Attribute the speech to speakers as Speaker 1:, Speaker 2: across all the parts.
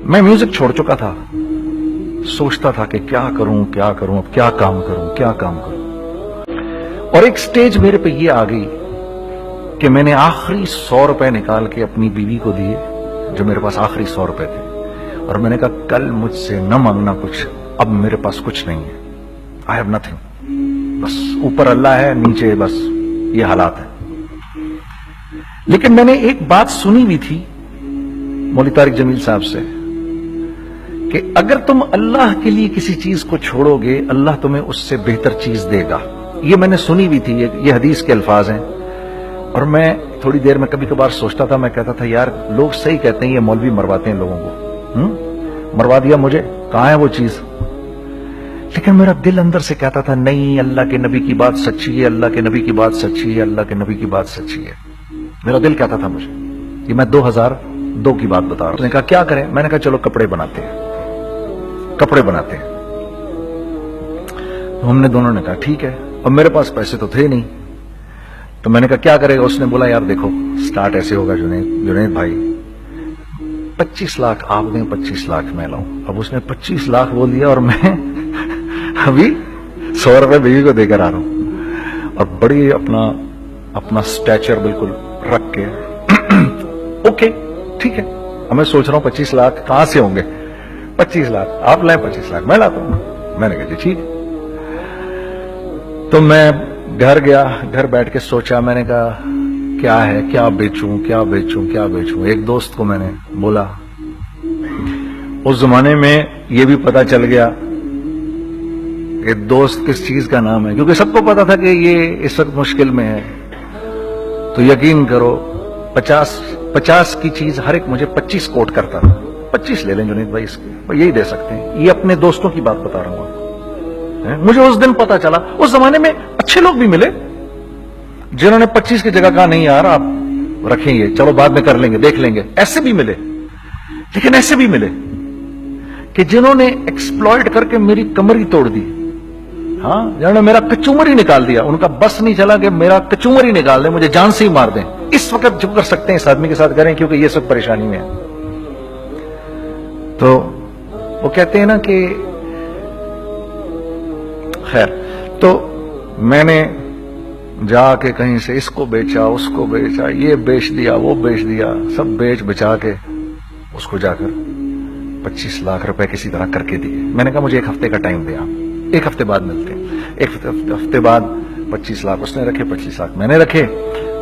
Speaker 1: میں میوزک چھوڑ چکا تھا، سوچتا تھا کہ کیا کروں اب کیا کام کروں، اور ایک سٹیج میرے پہ یہ آ گئی کہ میں نے آخری 100 روپے نکال کے اپنی بیوی کو دیے، جو میرے پاس آخری 100 روپے تھے، اور میں نے کہا کل مجھ سے نہ مانگنا کچھ، اب میرے پاس کچھ نہیں ہے، I have nothing، بس اوپر اللہ ہے، نیچے بس یہ حالات ہے۔ لیکن میں نے ایک بات سنی بھی تھی مولوی طارق جمیل صاحب سے کہ اگر تم اللہ کے لیے کسی چیز کو چھوڑو گے، اللہ تمہیں اس سے بہتر چیز دے گا۔ یہ میں نے سنی بھی تھی، یہ حدیث کے الفاظ ہیں، اور میں تھوڑی دیر میں کبھی کبھار سوچتا تھا، میں کہتا تھا یار لوگ صحیح کہتے ہیں، یہ مولوی مرواتے ہیں لوگوں کو، مروا دیا مجھے، کہاں ہے وہ چیز؟ لیکن میرا دل اندر سے کہتا تھا نہیں، اللہ کے نبی کی بات سچی ہے، اللہ کے نبی کی بات سچی ہے، اللہ کے نبی کی بات سچی ہے، میرا دل کہتا تھا مجھے۔ یہ میں 2002 کی بات بتا رہا ہوں۔ اس نے کہا کیا کریں؟ میں نے کہا چلو کپڑے بناتے ہیں۔ ہم نے دونوں نے کہا ٹھیک ہے، اور میرے پاس پیسے تو تھے نہیں، تو میں نے کہا کیا کرے گا؟ اس نے بولا یار دیکھو سٹارٹ ایسے ہوگا جنید بھائی، 25 لاکھ آپ دیں، 25 لاکھ میں لاؤں۔ اب اس نے 25 لاکھ بول دیا، اور میں ابھی 100 روپے بیوی کو دے کر آ رہا ہوں، اور بڑی اپنا سٹیچر بالکل رکھ کے اوکے ٹھیک ہے۔ اب میں سوچ رہا ہوں 25 لاکھ کہاں سے ہوں گے؟ 25 لاکھ آپ لائیں، 25 لاکھ میں لاتا ہوں۔ میں نے کہا جی ٹھیک ہے۔ تو میں گھر گیا، گھر بیٹھ کے سوچا، میں نے کہا کیا ہے، کیا بیچوں۔ ایک دوست کو میں نے بولا، اس زمانے میں یہ بھی پتا چل گیا کہ دوست کس چیز کا نام ہے، کیونکہ سب کو پتا تھا کہ یہ اس وقت مشکل میں ہے، تو یقین کرو 50 کی چیز ہر ایک مجھے 25 کوٹ کرتا تھا۔ 25 لے لیں جنید بھائی، اس کے یہی دے سکتے ہیں۔ یہ اپنے دوستوں کی بات بتا رہا ہوں۔ مجھے اس دن پتا چلا، اس زمانے میں اچھے لوگ بھی ملے جنہوں نے 25 کی جگہ کہا نہیں یار آپ رکھیں گے، چلو بعد میں کر لیں گے، دیکھ لیں گے، ایسے بھی ملے۔ لیکن ایسے بھی ملے کہ جنہوں نے ایکسپلائٹ کر کے میری کمر ہی توڑ دی، ہاں، جنہوں نے میرا کچومر ہی نکال دیا۔ ان کا بس نہیں چلا کہ میرا کچومر ہی نکال دیں، مجھے جان سے ہی مار دیں۔ اس وقت جو کر سکتے ہیں اس آدمی کے ساتھ کریں، کیونکہ یہ سب پریشانی میں ہے۔ تو وہ کہتے ہیں نا کہ خیر، تو میں نے جا کے کہیں سے اس کو بیچا، اس کو بیچا، یہ بیچ دیا، وہ بیچ دیا، سب بیچ بچا کے اس کو جا کر 25 لاکھ روپے کسی طرح کر کے دیے۔ میں نے کہا مجھے 1 ہفتے کا ٹائم دیا، 1 ہفتے بعد ملتے ہیں۔ 1 ہفتے بعد 25 لاکھ اس نے رکھے، 25 لاکھ میں نے رکھے،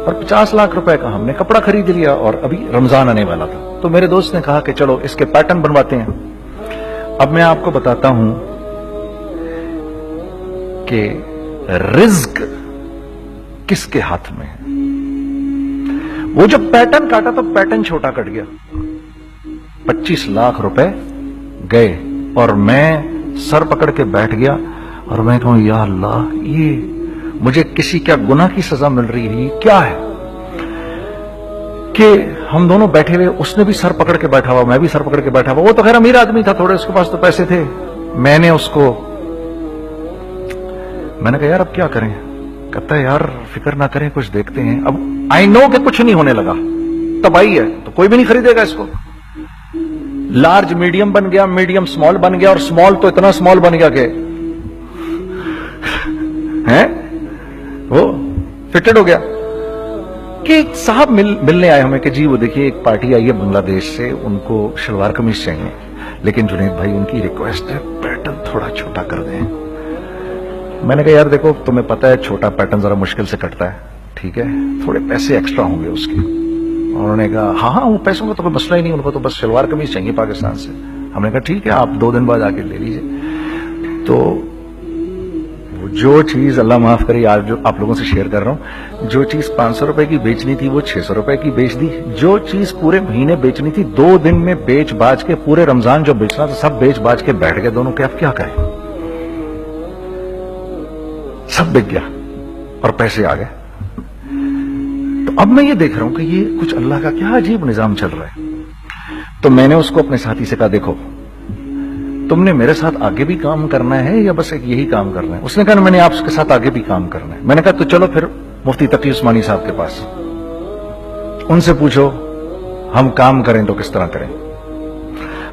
Speaker 1: اور 50 لاکھ روپے کا ہم نے کپڑا خرید لیا، اور ابھی رمضان آنے والا تھا۔ تو میرے دوست نے کہا کہ چلو اس کے پیٹرن بنواتے ہیں۔ اب میں آپ کو بتاتا ہوں کہ رزق کس کے ہاتھ میں ہے۔ وہ جب پیٹرن کاٹا تو پیٹرن چھوٹا کٹ گیا، 25 لاکھ روپے گئے، اور میں سر پکڑ کے بیٹھ گیا، اور میں کہوں یا اللہ، یہ مجھے کسی کیا گناہ کی سزا مل رہی ہے، یہ کیا ہے کہ ہم دونوں بیٹھے ہوئے، اس نے بھی سر پکڑ کے بیٹھا ہوا، میں بھی سر پکڑ کے بیٹھا ہوا۔ وہ تو خیر امیر آدمی تھا تھوڑے، اس کے پاس تو پیسے تھے۔ میں نے اس کو، میں نے کہا یار اب کیا کریں؟ کہتا ہے یار فکر نہ کریں، کچھ دیکھتے ہیں۔ اب آئی نو کہ کچھ نہیں ہونے لگا، تباہی ہے، تو کوئی بھی نہیں خریدے گا اس کو۔ لارج میڈیم بن گیا، میڈیم سمال بن گیا، اور سمال تو اتنا سمال بن گیا کہ وہ فٹڈ ہو گیا۔ کہ ایک صاحب ملنے آئے ہمیں کہ جی وہ دیکھیے ایک پارٹی آئی ہے بنگلہ دیش سے، ان کو شلوار قمیص چاہیے، لیکن جنید بھائی ان کی ریکویسٹ ہے پیٹرن تھوڑا چھوٹا کر دیں۔ میں نے کہا یار دیکھو تمہیں پتا ہے چھوٹا پیٹرن ذرا مشکل سے کٹتا ہے، ٹھیک ہے، تھوڑے پیسے ایکسٹرا ہوں گے اس کے۔ انہوں نے کہا ہاں وہ پیسوں کا تو کوئی مسئلہ ہی نہیں، ان کو تو بس شلوار قمیص چاہیے پاکستان سے۔ ہم نے کہا ٹھیک ہے، آپ 2 دن بعد آ کے لے لیجیے۔ تو جو چیز اللہ معاف کرے آج جو آپ لوگوں سے شیئر کر رہا ہوں، جو چیز 500 روپے کی بیچنی تھی وہ 600 روپے کی بیچ دی، جو چیز پورے مہینے بیچنی تھی 2 دن میں بیچ باج کے، پورے رمضان جو بیچنا تھا سب بیچ باج کے بیٹھ گئے دونوں کے۔ اب کیا کریں؟ سب بک گیا اور پیسے آ گئے۔ تو اب میں یہ دیکھ رہا ہوں کہ یہ کچھ اللہ کا کیا عجیب نظام چل رہا ہے۔ تو میں نے اس کو اپنے ساتھی سے کہا دیکھو تم نے میرے ساتھ آگے بھی کام کرنا ہے یا بس ایک یہی کام کرنا ہے؟ اس نے کہا میں نے آپ کے ساتھ آگے بھی کام کرنا ہے۔ میں نے کہا تو چلو پھر مفتی تقی عثمانی صاحب کے پاس، ان سے پوچھو ہم کام کریں تو کس طرح کریں۔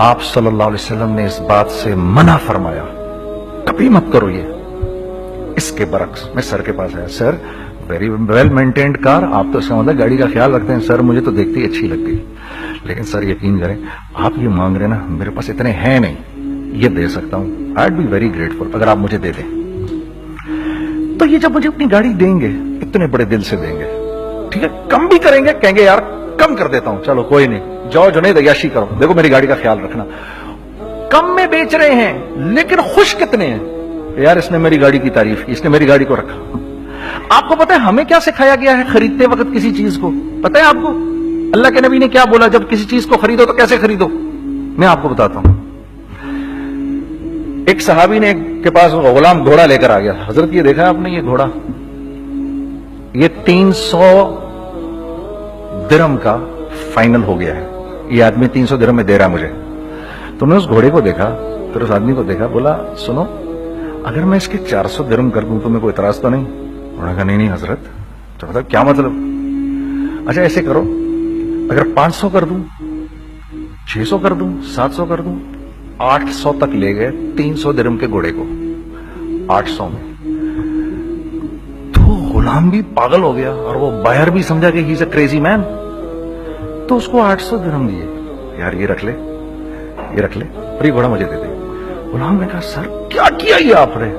Speaker 1: آپ صلی اللہ علیہ وسلم نے اس بات سے منع فرمایا, کبھی مت کرو یہ. اس کے برعکس میں سر کے پاس آیا, سر ویری ویل مینٹینڈ کار, آپ تو اس کا مطلب گاڑی کا خیال رکھتے ہیں. سر مجھے تو دیکھتی اچھی لگتی, لیکن سر یقین کریں آپ یہ مانگ رہے نا, میرے پاس اتنے ہیں نہیں, یہ دے سکتا ہوں. آئی بی ویری گریٹفل اگر آپ مجھے دے دیں. تو یہ جب مجھے اپنی گاڑی دیں گے اتنے بڑے دل سے دیں گے, ٹھیک ہے, کم بھی کریں گے, کہیں گے یار کم کر دیتا ہوں, چلو کوئی نہیں, جاؤ جنید عیاشی کرو, دیکھو میری گاڑی کا خیال رکھنا. کم میں بیچ رہے ہیں لیکن خوش کتنے ہیں, یار اس نے میری گاڑی کی تعریف کی, اس نے میری گاڑی کو رکھا. آپ کو پتا ہے ہمیں کیا سکھایا گیا ہے خریدتے وقت کسی چیز کو؟ پتا ہے آپ کو اللہ کے نبی نے کیا بولا جب کسی چیز کو خریدو تو کیسے خریدو؟ میں آپ کو بتاتا ہوں. ایک صحابی نے کے پاس غلام گھوڑا لے کر آ گیا. حضرت یہ دیکھا آپ نے, یہ گھوڑا یہ 300 درہم کا فائنل ہو گیا ہے, یہ آدمی 300 درہم میں دے رہا مجھے. تو نے اس گھوڑے کو دیکھا, پھر اس آدمی کو دیکھا, بولا سنو اگر میں اس کے 400 درہم کر دوں تو میں کوئی اعتراض تو نہیں؟ انہوں نے کہا نہیں حضرت. تو مطلب کیا مطلب؟ اچھا ایسے کرو, اگر 500 کر دوں, 600 کر دوں, 700 کر دوں. 800 تک لے گئے 300 درہم کے گھوڑے کو, 800 میں. تو غلام بھی پاگل ہو گیا اور وہ بائر بھی سمجھا کہ ہی از اے کریزی مین. تو اس کو 800 درہم دیے, یار یہ رکھ لے, یہ رکھ لے, اور یہ گھوڑا مجھے دے دے. غلام نے کہا سر کیا کیا یہ آپ نے؟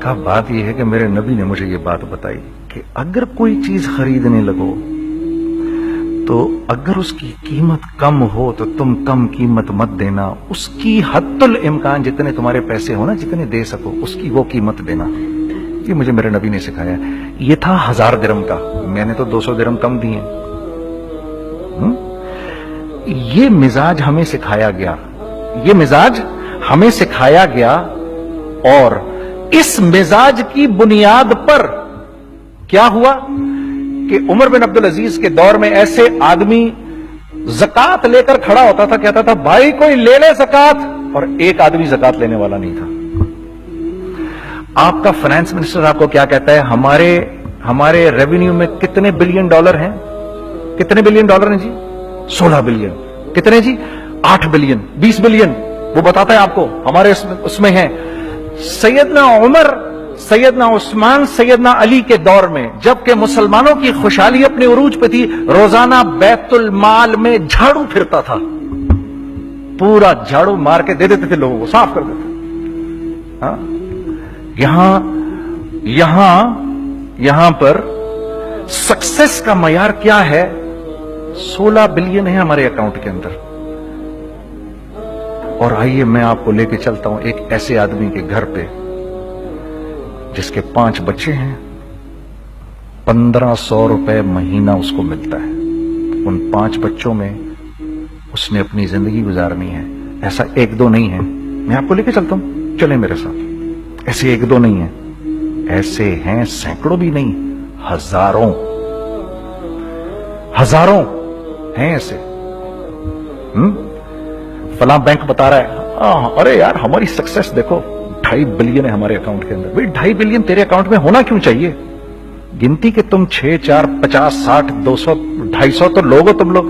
Speaker 1: کہا بات یہ ہے کہ میرے نبی نے مجھے یہ بات بتائی کہ اگر کوئی چیز خریدنے لگو تو اگر اس کی قیمت کم ہو تو تم کم قیمت مت دینا, اس کی حد الامکان جتنے تمہارے پیسے ہو نا, جتنے دے سکو اس کی وہ قیمت دینا. یہ مجھے میرے نبی نے سکھایا. یہ تھا 1000 درہم کا, میں نے تو 200 درہم کم دیے. یہ مزاج ہمیں سکھایا گیا, یہ مزاج ہمیں سکھایا گیا, اور اس مزاج کی بنیاد پر کیا ہوا کہ عمر بن عبدالعزیز کے دور میں ایسے آدمی زکات لے کر کھڑا ہوتا تھا, کہتا تھا بھائی کوئی لے لے زکات, اور ایک آدمی زکات لینے والا نہیں تھا. آپ کا فائنانس منسٹر آپ کو کیا کہتا ہے, ہمارے ریونیو میں کتنے بلین ڈالر ہیں؟ کتنے بلین ڈالر ہیں جی؟ 16 بلین. کتنے جی؟ 8 بلین, 20 بلین. وہ بتاتا ہے آپ کو ہمارے اس میں ہیں. سیدنا عمر, سیدنا عثمان, سیدنا علی کے دور میں جبکہ مسلمانوں کی خوشحالی اپنے عروج پہ تھی, روزانہ بیت المال میں جھاڑو پھرتا تھا, پورا جھاڑو مار کے دے دیتے تھے لوگوں کو, صاف کر دیتے. ہاں یہاں پر سکسیس کا معیار کیا ہے؟ 16 بلین ہے ہمارے اکاؤنٹ کے اندر. اور آئیے میں آپ کو لے کے چلتا ہوں ایک ایسے آدمی کے گھر پہ جس کے 5 بچے ہیں, 1500 روپے مہینہ اس کو ملتا ہے. ان 5 بچوں میں اس نے اپنی زندگی گزارنی ہے. ایسا 1-2 نہیں ہے, میں آپ کو لے کے چلتا ہوں, چلیں میرے ساتھ. ایسے 1-2 نہیں ہیں, ایسے ہیں سینکڑوں بھی نہیں, ہزاروں ہیں ایسے. فلاں بینک بتا رہا ہے ارے یار ہماری سکسیس دیکھو 2.5 بلین ہے ہمارے اکاؤنٹ کے اندر. بھائی 2.5 بلین تیرے اکاؤنٹ میں ہونا کیوں چاہیے؟ گنتی کہ تم 6, 4, 50, 60, 200, 250 تو لوگ ہو تم لوگ.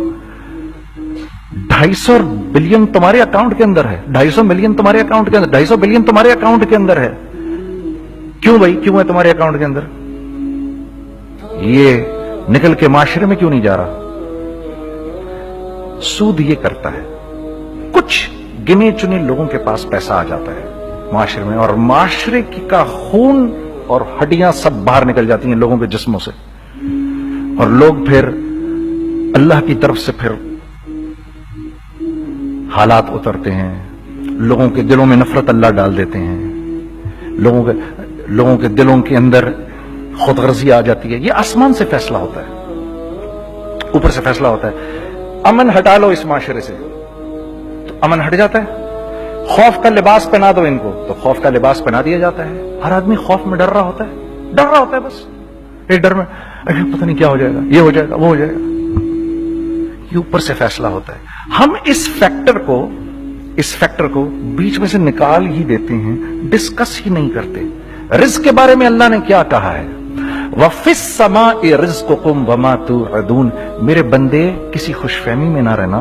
Speaker 1: 250 بلین تمہارے اکاؤنٹ کے اندر ہے, 250 ملین تمہارے اکاؤنٹ کے اندر, 250 بلین تمہارے اکاؤنٹ کے اندر ہے. کیوں بھائی, کیوں ہے تمہارے اکاؤنٹ کے اندر؟ یہ نکل کے معاشرے میں کیوں نہیں جا رہا؟ سود یہ کرتا ہے, کچھ گنے چنے لوگوں کے پاس پیسہ آ جاتا ہے معاشرے میں, اور معاشرے کا خون اور ہڈیاں سب باہر نکل جاتی ہیں لوگوں کے جسموں سے, اور لوگ پھر اللہ کی طرف سے پھر حالات اترتے ہیں, لوگوں کے دلوں میں نفرت اللہ ڈال دیتے ہیں, لوگوں کے دلوں کے اندر خود غرضی آ جاتی ہے. یہ آسمان سے فیصلہ ہوتا ہے, اوپر سے فیصلہ ہوتا ہے. امن ہٹا لو اس معاشرے سے تو امن ہٹ جاتا ہے. خوف کا لباس پہنا دو ان کو تو خوف کا لباس پہنا دیا جاتا ہے. ہر آدمی خوف میں ڈر رہا ہوتا ہے بس. ایک ڈر میں پتہ نہیں کیا ہو جائے گا, یہ ہو جائے گا, وہ ہو جائے گا. یہ اوپر سے فیصلہ ہوتا ہے. ہم اس فیکٹر کو بیچ میں سے نکال ہی دیتے ہیں, ڈسکس ہی نہیں کرتے. رزق کے بارے میں اللہ نے کیا کہا ہے؟ وَفِي السَّمَاءِ رِزْقُكُمْ وَمَا تُوعَدُونَ. میرے بندے کسی خوش فہمی میں نہ رہنا,